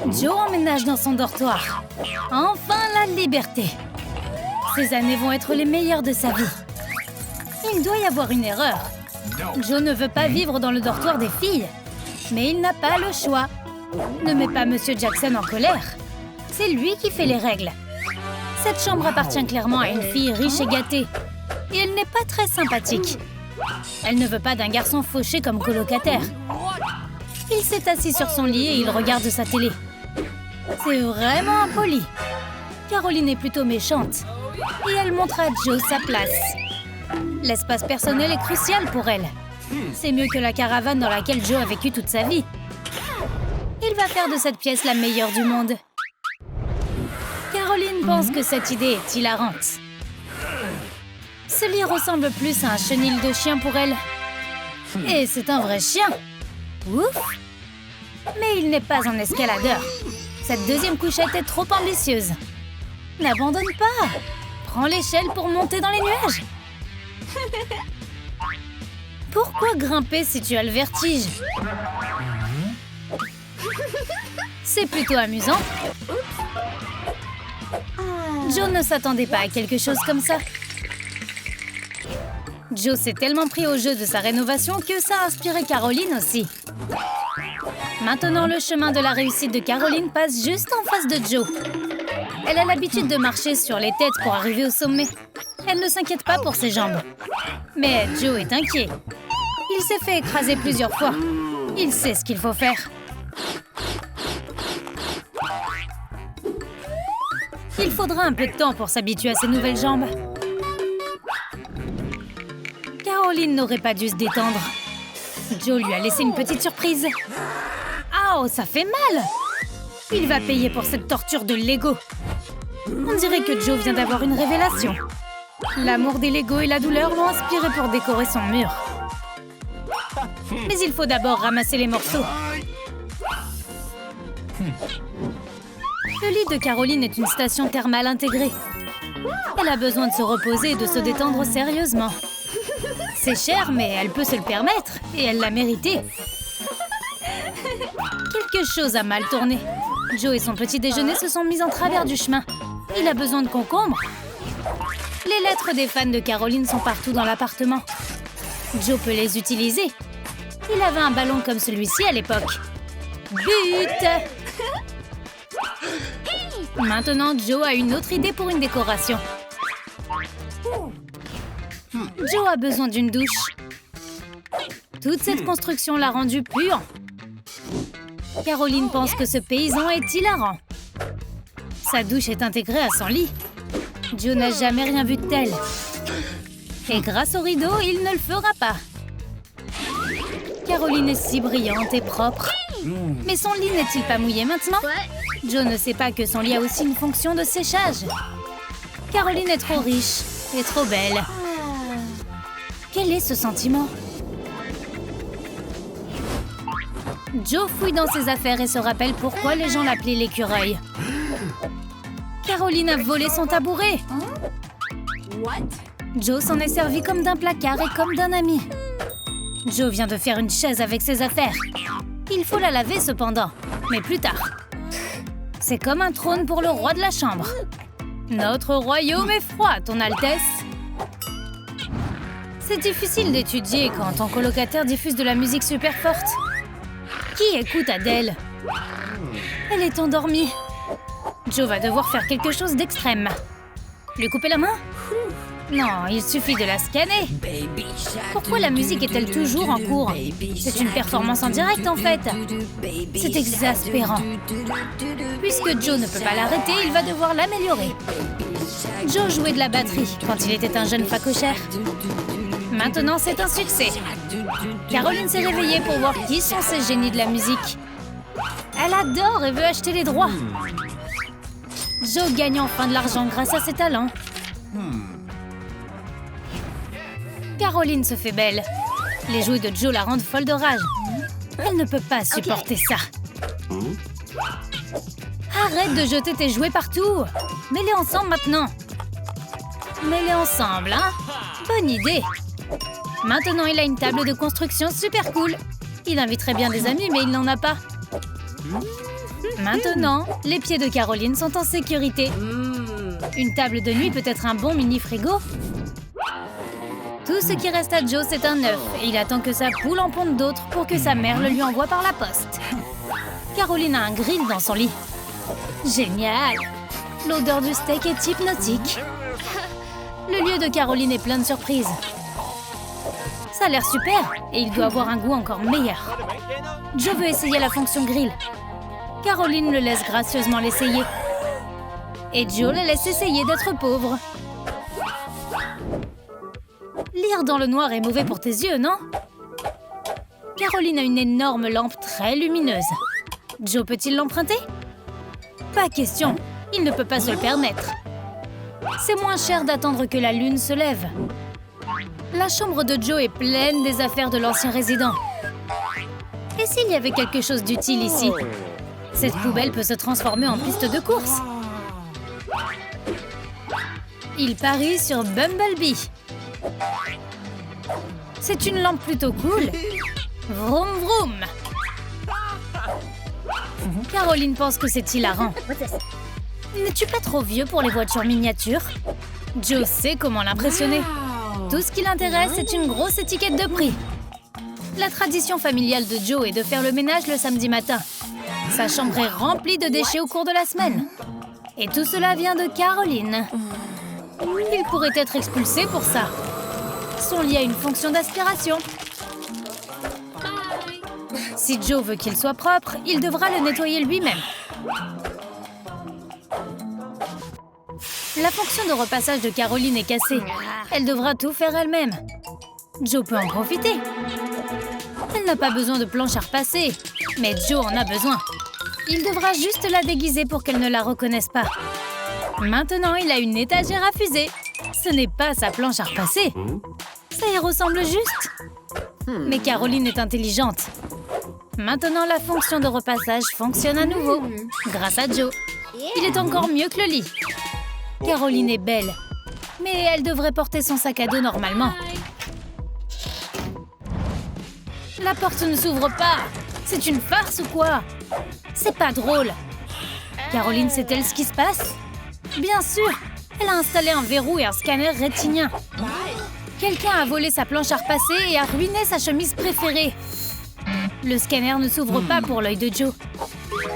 Joe emménage dans son dortoir. Enfin la liberté. Ces années vont être les meilleures de sa vie. Il doit y avoir une erreur. Joe ne veut pas vivre dans le dortoir des filles. Mais il n'a pas le choix. Ne mets pas Monsieur Jackson en colère. C'est lui qui fait les règles. Cette chambre appartient clairement à une fille riche et gâtée. Et elle n'est pas très sympathique. Elle ne veut pas d'un garçon fauché comme colocataire. Il s'est assis sur son lit et il regarde sa télé. C'est vraiment impoli. Caroline est plutôt méchante. Et elle montre à Joe sa place. L'espace personnel est crucial pour elle. C'est mieux que la caravane dans laquelle Joe a vécu toute sa vie. Il va faire de cette pièce la meilleure du monde. Caroline pense que cette idée est hilarante. Ce lit ressemble plus à un chenil de chien pour elle. Et c'est un vrai chien. Ouf! Mais il n'est pas un escaladeur. Cette deuxième couchette est trop ambitieuse. N'abandonne pas! Prends l'échelle pour monter dans les nuages. Pourquoi grimper si tu as le vertige? C'est plutôt amusant. Joe ne s'attendait pas à quelque chose comme ça. Joe s'est tellement pris au jeu de sa rénovation que ça a inspiré Caroline aussi. Maintenant, le chemin de la réussite de Caroline passe juste en face de Joe. Elle a l'habitude de marcher sur les têtes pour arriver au sommet. Elle ne s'inquiète pas pour ses jambes. Mais Joe est inquiet. Il s'est fait écraser plusieurs fois. Il sait ce qu'il faut faire. Il faudra un peu de temps pour s'habituer à ses nouvelles jambes. Caroline n'aurait pas dû se détendre. Joe lui a laissé une petite surprise. Oh, ça fait mal! Il va payer pour cette torture de Lego. On dirait que Joe vient d'avoir une révélation. L'amour des Lego et la douleur l'ont inspiré pour décorer son mur. Mais il faut d'abord ramasser les morceaux. Le lit de Caroline est une station thermale intégrée. Elle a besoin de se reposer et de se détendre sérieusement. C'est cher, mais elle peut se le permettre. Et elle l'a mérité. Quelque chose a mal tourné. Joe et son petit déjeuner se sont mis en travers du chemin. Il a besoin de concombres. Les lettres des fans de Caroline sont partout dans l'appartement. Joe peut les utiliser. Il avait un ballon comme celui-ci à l'époque. But! Maintenant, Joe a une autre idée pour une décoration. Joe a besoin d'une douche. Toute cette construction l'a rendu puant. Caroline pense que ce paysan est hilarant. Sa douche est intégrée à son lit. Joe n'a jamais rien vu de tel. Et grâce au rideau, il ne le fera pas. Caroline est si brillante et propre. Mais son lit n'est-il pas mouillé maintenant? Joe ne sait pas que son lit a aussi une fonction de séchage. Caroline est trop riche et trop belle. Quel est ce sentiment? Joe fouille dans ses affaires et se rappelle pourquoi les gens l'appelaient l'écureuil. Caroline a volé son tabouret. Joe s'en est servi comme d'un placard et comme d'un ami. Joe vient de faire une chaise avec ses affaires. Il faut la laver cependant, mais plus tard. C'est comme un trône pour le roi de la chambre. Notre royaume est froid, ton Altesse. C'est difficile d'étudier quand ton colocataire diffuse de la musique super forte. Qui écoute Adèle? Elle est endormie. Joe va devoir faire quelque chose d'extrême. Lui couper la main? Non, il suffit de la scanner. Pourquoi la musique est-elle toujours en cours? C'est une performance en direct en fait. C'est exaspérant. Puisque Joe ne peut pas l'arrêter, il va devoir l'améliorer. Joe jouait de la batterie quand il était un jeune facochère. Maintenant, c'est un succès. Caroline s'est réveillée pour voir qui sont ces génies de la musique. Elle adore et veut acheter les droits. Joe gagne enfin de l'argent grâce à ses talents. Caroline se fait belle. Les jouets de Joe la rendent folle de rage. Elle ne peut pas supporter ça. Arrête de jeter tes jouets partout. Mets-les ensemble maintenant. Mets-les ensemble, hein? Bonne idée. Maintenant, il a une table de construction super cool. Il inviterait bien des amis, mais il n'en a pas. Maintenant, les pieds de Caroline sont en sécurité. Une table de nuit peut être un bon mini-frigo. Tout ce qui reste à Joe, c'est un œuf. Et il attend que sa poule en ponde d'autres pour que sa mère le lui envoie par la poste. Caroline a un grill dans son lit. Génial! L'odeur du steak est hypnotique. Le lieu de Caroline est plein de surprises. Ça a l'air super et il doit avoir un goût encore meilleur. Joe veut essayer la fonction grill. Caroline le laisse gracieusement l'essayer. Et Joe le laisse essayer d'être pauvre. Lire dans le noir est mauvais pour tes yeux, non? Caroline a une énorme lampe très lumineuse. Joe peut-il l'emprunter? Pas question, il ne peut pas se le permettre. C'est moins cher d'attendre que la lune se lève. La chambre de Joe est pleine des affaires de l'ancien résident. Et s'il y avait quelque chose d'utile ici? Cette poubelle peut se transformer en piste de course. Il parie sur Bumblebee. C'est une lampe plutôt cool. Vroom vroom. Caroline pense que c'est hilarant. N'es-tu pas trop vieux pour les voitures miniatures? Joe sait comment l'impressionner. Tout ce qui l'intéresse, c'est une grosse étiquette de prix. La tradition familiale de Joe est de faire le ménage le samedi matin. Sa chambre est remplie de déchets au cours de la semaine. Et tout cela vient de Caroline. Il pourrait être expulsé pour ça. Son lit a une fonction d'aspiration. Si Joe veut qu'il soit propre, il devra le nettoyer lui-même. La fonction de repassage de Caroline est cassée. Elle devra tout faire elle-même. Joe peut en profiter. Elle n'a pas besoin de planche à repasser, mais Joe en a besoin. Il devra juste la déguiser pour qu'elle ne la reconnaisse pas. Maintenant, il a une étagère à fusée. Ce n'est pas sa planche à repasser. Ça y ressemble juste. Mais Caroline est intelligente. Maintenant, la fonction de repassage fonctionne à nouveau, grâce à Joe. Il est encore mieux que le lit. Caroline est belle, mais elle devrait porter son sac à dos normalement. La porte ne s'ouvre pas. C'est une farce ou quoi? C'est pas drôle. Caroline sait-elle ce qui se passe? Bien sûr, elle a installé un verrou et un scanner rétinien. Quelqu'un a volé sa planche à repasser et a ruiné sa chemise préférée. Le scanner ne s'ouvre pas pour l'œil de Joe.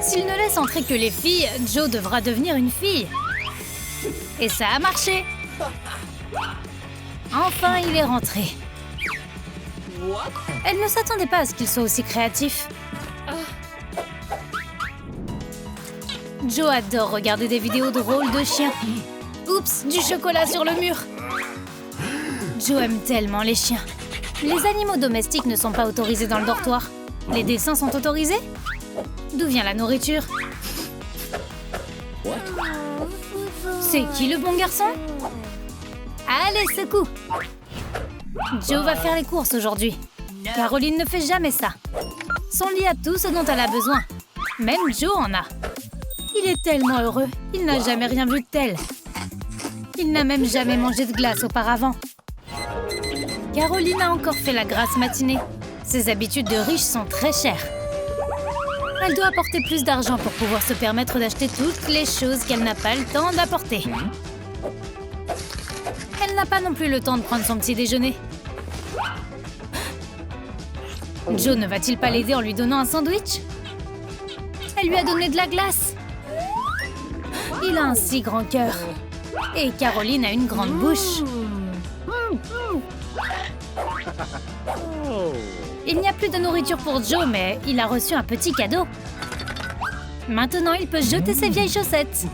S'il ne laisse entrer que les filles, Joe devra devenir une fille. Et ça a marché. Enfin, il est rentré. Elle ne s'attendait pas à ce qu'il soit aussi créatif. Joe adore regarder des vidéos drôles de chiens. Oups, du chocolat sur le mur. Joe aime tellement les chiens. Les animaux domestiques ne sont pas autorisés dans le dortoir. Les dessins sont autorisés? D'où vient la nourriture? C'est qui le bon garçon? Allez, secoue! Joe va faire les courses aujourd'hui. Caroline ne fait jamais ça. Son lit a tout ce dont elle a besoin. Même Joe en a. Il est tellement heureux. Il n'a jamais rien vu de tel. Il n'a même jamais mangé de glace auparavant. Caroline a encore fait la grasse matinée. Ses habitudes de riche sont très chères. Elle doit apporter plus d'argent pour pouvoir se permettre d'acheter toutes les choses qu'elle n'a pas le temps d'apporter. Elle n'a pas non plus le temps de prendre son petit déjeuner. Joe ne va-t-il pas l'aider en lui donnant un sandwich? Elle lui a donné de la glace. Il a un si grand cœur. Et Caroline a une grande bouche. Il n'y a plus de nourriture pour Joe, mais il a reçu un petit cadeau. Maintenant, il peut jeter ses vieilles chaussettes.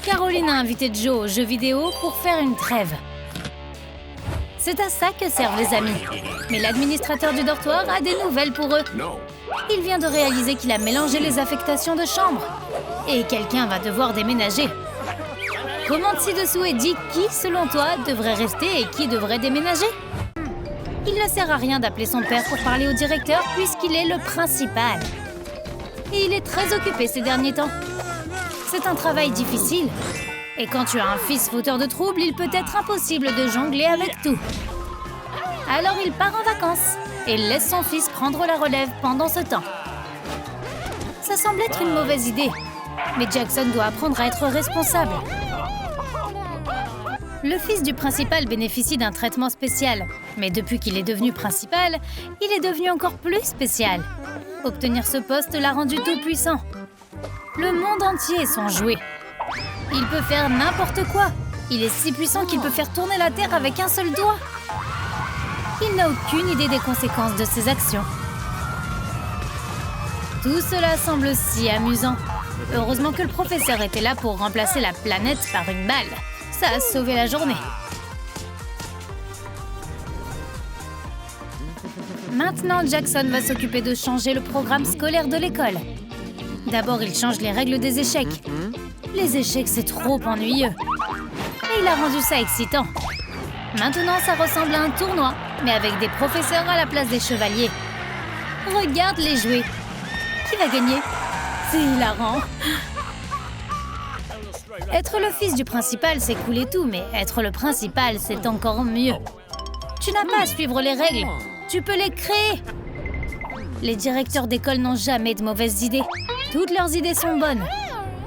Caroline a invité Joe aux jeux vidéo pour faire une trêve. C'est à ça que servent les amis. Mais l'administrateur du dortoir a des nouvelles pour eux. Il vient de réaliser qu'il a mélangé les affectations de chambre. Et quelqu'un va devoir déménager. Commente ci-dessous et dis qui, selon toi, devrait rester et qui devrait déménager. Il ne sert à rien d'appeler son père pour parler au directeur puisqu'il est le principal. Et il est très occupé ces derniers temps. C'est un travail difficile. Et quand tu as un fils fauteur de troubles, il peut être impossible de jongler avec tout. Alors il part en vacances. et laisse son fils prendre la relève pendant ce temps. Ça semble être une mauvaise idée, mais Jackson doit apprendre à être responsable. Le fils du principal bénéficie d'un traitement spécial, mais depuis qu'il est devenu principal, il est devenu encore plus spécial. Obtenir ce poste l'a rendu tout puissant. Le monde entier est son jouet. Il peut faire n'importe quoi. Il est si puissant qu'il peut faire tourner la Terre avec un seul doigt. Il n'a aucune idée des conséquences de ses actions. Tout cela semble si amusant. Heureusement que le professeur était là pour remplacer la planète par une balle. Ça a sauvé la journée. Maintenant, Jackson va s'occuper de changer le programme scolaire de l'école. D'abord, il change les règles des échecs. Les échecs, c'est trop ennuyeux. Et il a rendu ça excitant. Maintenant, ça ressemble à un tournoi, mais avec des professeurs à la place des chevaliers. Regarde-les jouer. Qui va gagner? C'est hilarant. Être le fils du principal, c'est cool et tout, mais être le principal, c'est encore mieux. Tu n'as pas à suivre les règles. Tu peux les créer. Les directeurs d'école n'ont jamais de mauvaises idées. Toutes leurs idées sont bonnes.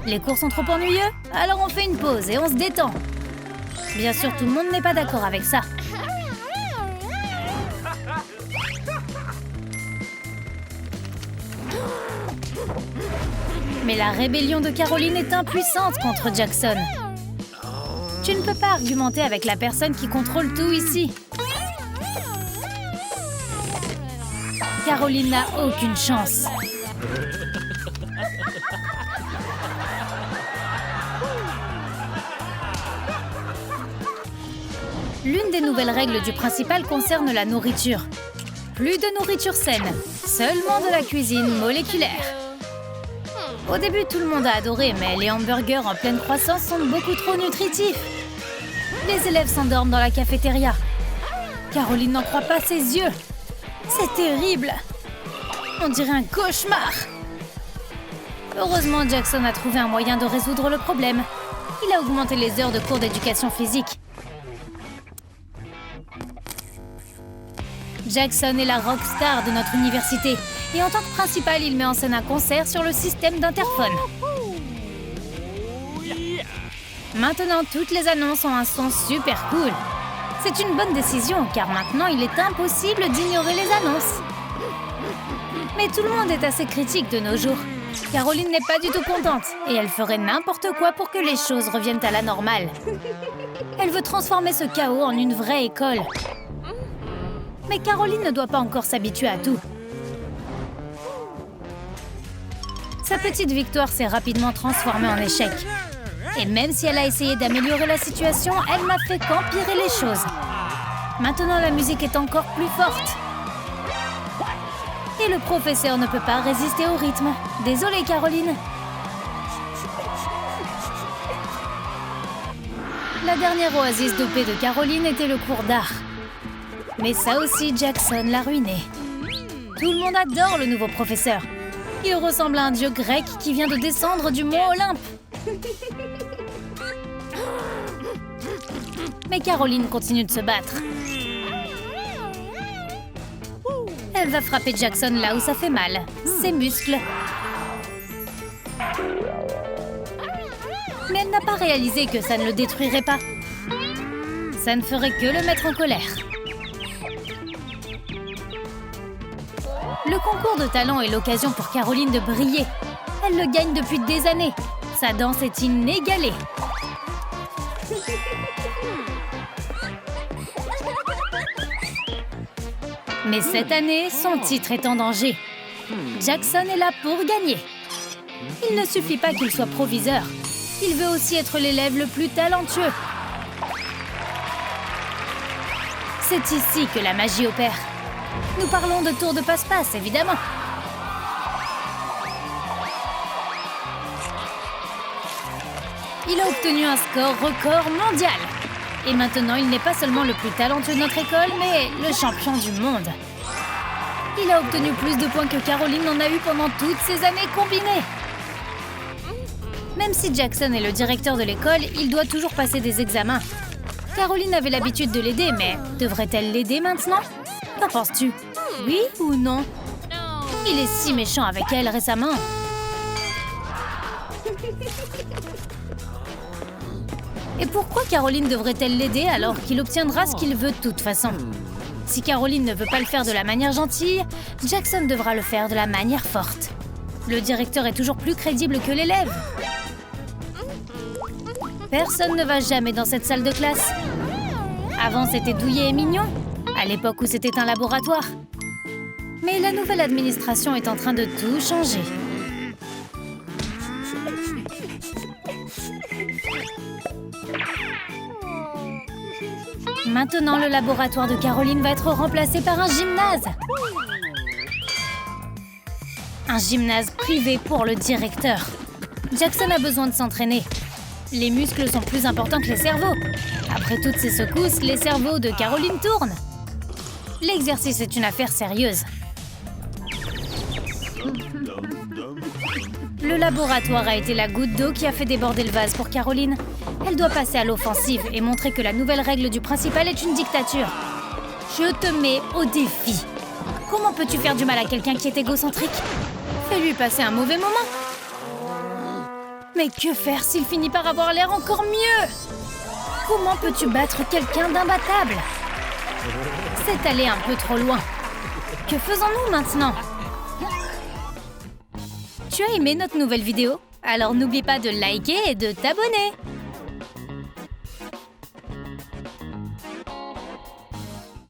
Les cours sont trop ennuyeux? Alors on fait une pause et on se détend. Bien sûr, tout le monde n'est pas d'accord avec ça. Mais la rébellion de Caroline est impuissante contre Jackson. Tu ne peux pas argumenter avec la personne qui contrôle tout ici. Caroline n'a aucune chance. L'une des nouvelles règles du principal concerne la nourriture. Plus de nourriture saine, seulement de la cuisine moléculaire. Au début, tout le monde a adoré, mais les hamburgers en pleine croissance sont beaucoup trop nutritifs. Les élèves s'endorment dans la cafétéria. Caroline n'en croit pas ses yeux. C'est terrible. On dirait un cauchemar. Heureusement, Jackson a trouvé un moyen de résoudre le problème. Il a augmenté les heures de cours d'éducation physique. Jackson est la rockstar de notre université. Et en tant que principal, il met en scène un concert sur le système d'interphone. Maintenant, toutes les annonces ont un son super cool. C'est une bonne décision, car maintenant, il est impossible d'ignorer les annonces. Mais tout le monde est assez critique de nos jours. Caroline n'est pas du tout contente, et elle ferait n'importe quoi pour que les choses reviennent à la normale. Elle veut transformer ce chaos en une vraie école. Mais Caroline ne doit pas encore s'habituer à tout. Sa petite victoire s'est rapidement transformée en échec. Et même si elle a essayé d'améliorer la situation, elle n'a fait qu'empirer les choses. Maintenant, la musique est encore plus forte. Et le professeur ne peut pas résister au rythme. Désolée, Caroline. La dernière oasis de paix de Caroline était le cours d'art. Mais ça aussi, Jackson l'a ruiné. Tout le monde adore le nouveau professeur. Il ressemble à un dieu grec qui vient de descendre du mont Olympe. Mais Caroline continue de se battre. Elle va frapper Jackson là où ça fait mal, ses muscles. Mais elle n'a pas réalisé que ça ne le détruirait pas. Ça ne ferait que le mettre en colère. Le concours de talent est l'occasion pour Caroline de briller. Elle le gagne depuis des années. Sa danse est inégalée. Mais cette année, son titre est en danger. Jackson est là pour gagner. Il ne suffit pas qu'il soit proviseur. Il veut aussi être l'élève le plus talentueux. C'est ici que la magie opère. Nous parlons de tour de passe-passe, évidemment. Il a obtenu un score record mondial. Et maintenant, il n'est pas seulement le plus talentueux de notre école, mais le champion du monde. Il a obtenu plus de points que Caroline n'en a eu pendant toutes ces années combinées. Même si Jackson est le directeur de l'école, il doit toujours passer des examens. Caroline avait l'habitude de l'aider, mais devrait-elle l'aider maintenant? Qu'en penses-tu? Oui ou non? Il est si méchant avec elle récemment. Et pourquoi Caroline devrait-elle l'aider alors qu'il obtiendra ce qu'il veut de toute façon? Si Caroline ne veut pas le faire de la manière gentille, Jackson devra le faire de la manière forte. Le directeur est toujours plus crédible que l'élève. Personne ne va jamais dans cette salle de classe. Avant, c'était douillet et mignon, à l'époque où c'était un laboratoire. Mais la nouvelle administration est en train de tout changer. Maintenant, le laboratoire de Caroline va être remplacé par un gymnase. Un gymnase privé pour le directeur. Jackson a besoin de s'entraîner. Les muscles sont plus importants que les cerveaux. Après toutes ces secousses, les cerveaux de Caroline tournent. L'exercice est une affaire sérieuse. Le laboratoire a été la goutte d'eau qui a fait déborder le vase pour Caroline. Elle doit passer à l'offensive et montrer que la nouvelle règle du principal est une dictature. Je te mets au défi. Comment peux-tu faire du mal à quelqu'un qui est égocentrique? Fais-lui passer un mauvais moment. Mais que faire s'il finit par avoir l'air encore mieux? Comment peux-tu battre quelqu'un d'imbattable? C'est allé un peu trop loin. Que faisons-nous maintenant? Tu as aimé notre nouvelle vidéo? Alors n'oublie pas de liker et de t'abonner.